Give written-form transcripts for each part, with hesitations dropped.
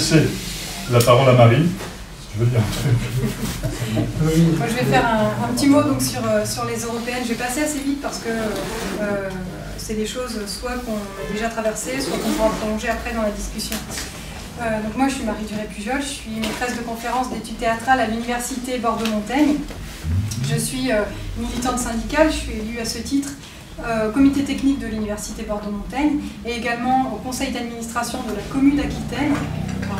laisser la parole à Marie. Tu veux dire un truc? Moi, je vais faire un petit mot donc, sur les européennes. Je vais passer assez vite parce que c'est des choses soit qu'on a déjà traversées, soit qu'on pourra prolonger après dans la discussion. Donc moi, je suis Marie Duré-Pujol, je suis maîtresse de conférences d'études théâtrales à l'université Bordeaux-Montaigne. Je suis militante syndicale, je suis élue à ce titre au comité technique de l'université Bordeaux-Montaigne et également au conseil d'administration de la commune d'Aquitaine.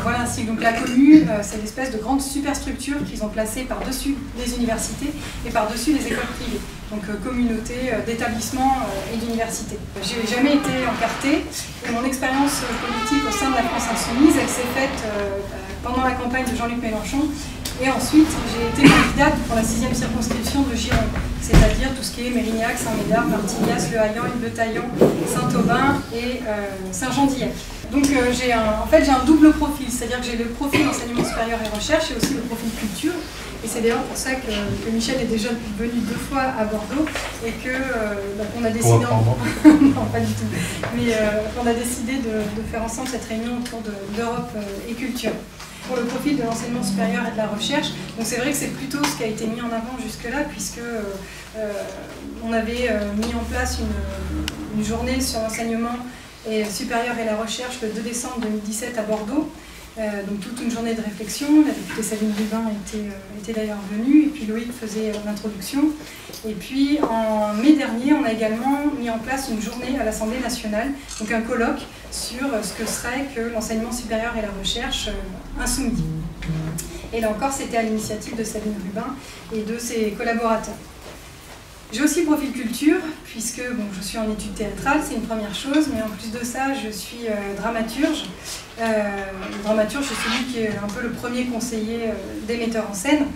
Voilà ainsi, donc la commune, c'est l'espèce de grande superstructure qu'ils ont placée par-dessus les universités et par-dessus les écoles privées. Donc communauté d'établissements et d'universités. Je n'ai jamais été encartée et mon expérience politique au sein de la France Insoumise, elle s'est faite pendant la campagne de Jean-Luc Mélenchon. Et ensuite, j'ai été candidate pour la 6e circonscription de Gironde, c'est-à-dire tout ce qui est Mérignac, Saint-Médard, Martignas, Le Haillan, Île-de-Taillon, Saint-Aubin et Saint-Jean-d'Yec. Donc j'ai un double profil, c'est-à-dire que j'ai le profil enseignement supérieur et recherche et aussi le profil culture. Et c'est d'ailleurs pour ça que Michel est déjà venu 2 fois à Bordeaux et qu'on a décidé... non, pas du tout. Mais qu'on a décidé de faire ensemble cette réunion autour d'Europe et culture. Pour le profil de l'enseignement supérieur et de la recherche. Donc c'est vrai que c'est plutôt ce qui a été mis en avant jusque-là, puisque on avait mis en place une journée sur l'enseignement supérieur et la recherche le 2 décembre 2017 à Bordeaux. Donc toute une journée de réflexion. La députée Sabine Rubin était d'ailleurs venue, et puis Loïc faisait l'introduction. Et puis en mai dernier, on a également mis en place une journée à l'Assemblée nationale, donc un colloque sur ce que serait que l'enseignement supérieur et la recherche insoumis. Et là encore, c'était à l'initiative de Sabine Rubin et de ses collaborateurs. J'ai aussi le profil culture, puisque je suis en études théâtrales, c'est une première chose, mais en plus de ça, je suis dramaturge. Dramaturge, c'est celui qui est un peu le premier conseiller des metteurs en scène.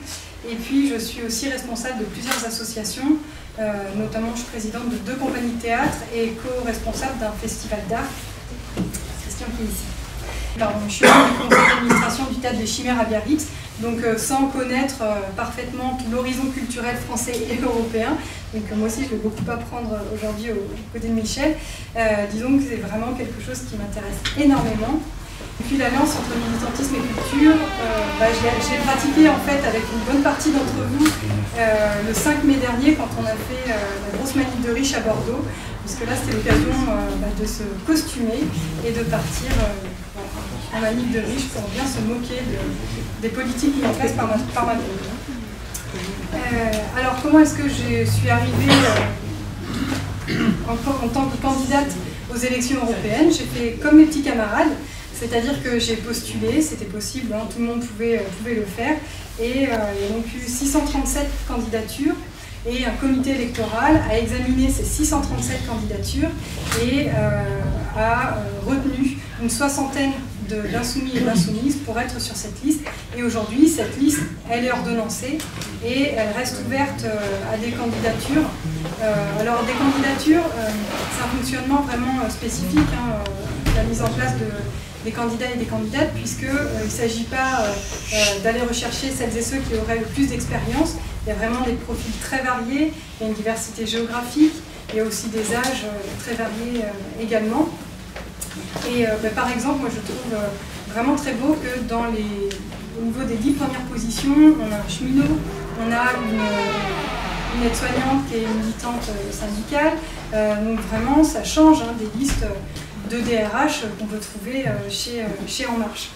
Et puis, je suis aussi responsable de plusieurs associations, notamment je suis présidente de 2 compagnies de théâtre et co-responsable d'un festival d'art. Christian qui est ici. Pardon, je suis membre du conseil d'administration du Théâtre des Chimères à Biarritz, donc sans connaître parfaitement tout l'horizon culturel français et européen. Donc moi aussi, je vais beaucoup apprendre aujourd'hui aux côtés de Michel. Disons que c'est vraiment quelque chose qui m'intéresse énormément. Et puis l'alliance entre militantisme et culture, je l'ai pratiquée en fait avec une bonne partie d'entre vous le 5 mai dernier quand on a fait la grosse manif de riches à Bordeaux, puisque là c'était l'occasion de se costumer et de partir en manif de riches pour bien se moquer des politiques mises en place par ma groupe. Alors comment est-ce que je suis arrivée en tant que candidate aux élections européennes? J'ai fait comme mes petits camarades. C'est-à-dire que j'ai postulé, c'était possible, hein, tout le monde pouvait le faire, et il y a donc eu 637 candidatures, et un comité électoral a examiné ces 637 candidatures et a retenu une soixantaine d'insoumis et d'insoumises pour être sur cette liste. Et aujourd'hui, cette liste, elle est ordonnancée et elle reste ouverte à des candidatures. Alors des candidatures, c'est un fonctionnement vraiment spécifique, hein, la mise en place des candidats et des candidates, puisqu'il ne s'agit pas d'aller rechercher celles et ceux qui auraient le plus d'expérience. Il y a vraiment des profils très variés, il y a une diversité géographique, il y a aussi des âges très variés également. Et par exemple, moi je trouve vraiment très beau que au niveau des 10 premières positions, on a un cheminot, on a une aide-soignante qui est militante syndicale, donc vraiment ça change hein, des listes de DRH qu'on peut trouver chez En Marche.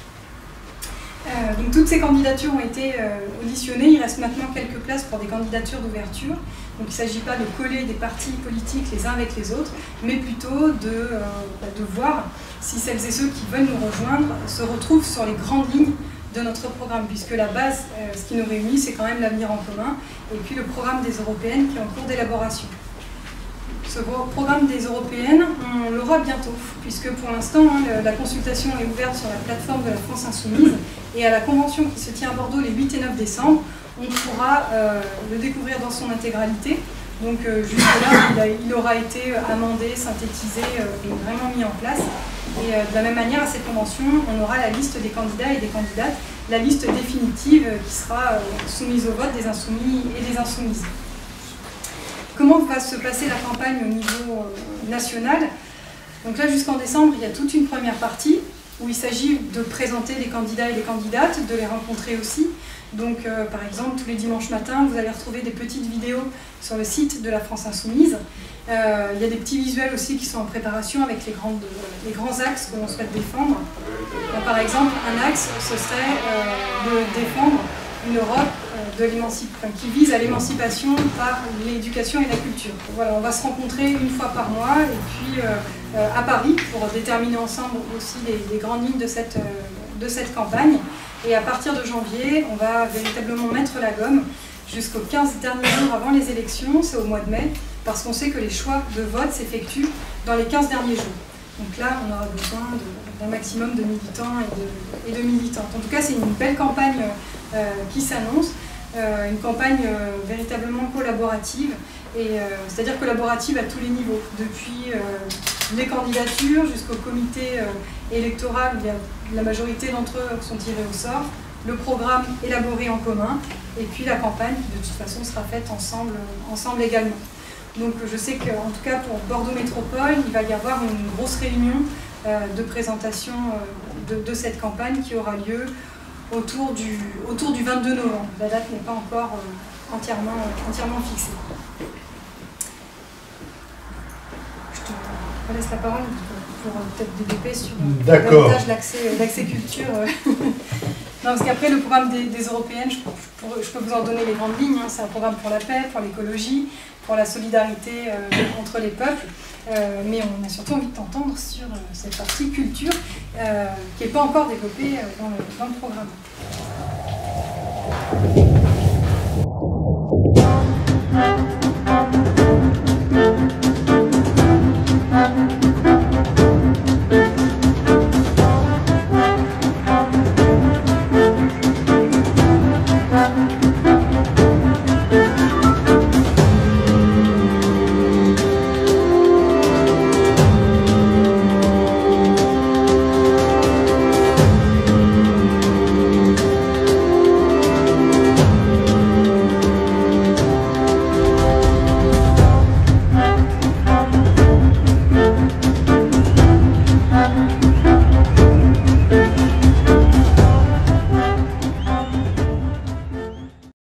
Donc toutes ces candidatures ont été auditionnées, il reste maintenant quelques places pour des candidatures d'ouverture. Donc il ne s'agit pas de coller des partis politiques les uns avec les autres, mais plutôt de voir si celles et ceux qui veulent nous rejoindre se retrouvent sur les grandes lignes de notre programme, puisque la base, ce qui nous réunit, c'est quand même l'avenir en commun, et puis le programme des européennes qui est en cours d'élaboration. Ce programme des européennes, on l'aura bientôt, puisque pour l'instant, hein, la consultation est ouverte sur la plateforme de la France Insoumise, et à la convention qui se tient à Bordeaux les 8 et 9 décembre, on pourra le découvrir dans son intégralité. Donc jusque-là, il aura été amendé, synthétisé et vraiment mis en place. Et de la même manière, à cette convention, on aura la liste des candidats et des candidates, la liste définitive qui sera soumise au vote des insoumis et des insoumises. Comment va se passer la campagne au niveau national? Donc là, jusqu'en décembre, il y a toute une première partie où il s'agit de présenter les candidats et les candidates, de les rencontrer aussi. Donc, par exemple, tous les dimanches matins, vous allez retrouver des petites vidéos sur le site de la France Insoumise. Il y a des petits visuels aussi qui sont en préparation avec les grands axes que l'on souhaite défendre. Là, par exemple, un axe, ce serait de défendre une Europe qui vise à l'émancipation par l'éducation et la culture. Voilà, on va se rencontrer une fois par mois et puis à Paris pour déterminer ensemble aussi les grandes lignes de cette campagne. Et à partir de janvier, on va véritablement mettre la gomme jusqu'aux 15 derniers jours avant les élections, c'est au mois de mai, parce qu'on sait que les choix de vote s'effectuent dans les 15 derniers jours. Donc là, on aura besoin d'un maximum de militants et de militantes. En tout cas, c'est une belle campagne qui s'annonce, une campagne véritablement collaborative, c'est-à-dire collaborative à tous les niveaux, depuis les candidatures jusqu'au comité électoral, où la majorité d'entre eux sont tirés au sort, le programme élaboré en commun, et puis la campagne qui de toute façon sera faite ensemble également. Donc je sais qu'en tout cas pour Bordeaux Métropole, il va y avoir une grosse réunion de présentation de cette campagne qui aura lieu autour du 22 novembre. La date n'est pas encore entièrement fixée. Je te laisse la parole pour peut-être développer sur davantage l'accès culture. Non, parce qu'après, le programme des européennes, je peux vous en donner les grandes lignes. Hein. C'est un programme pour la paix, pour l'écologie, pour la solidarité entre les peuples. Mais on a surtout envie de t'entendre sur cette partie culture qui n'est pas encore développée dans le programme.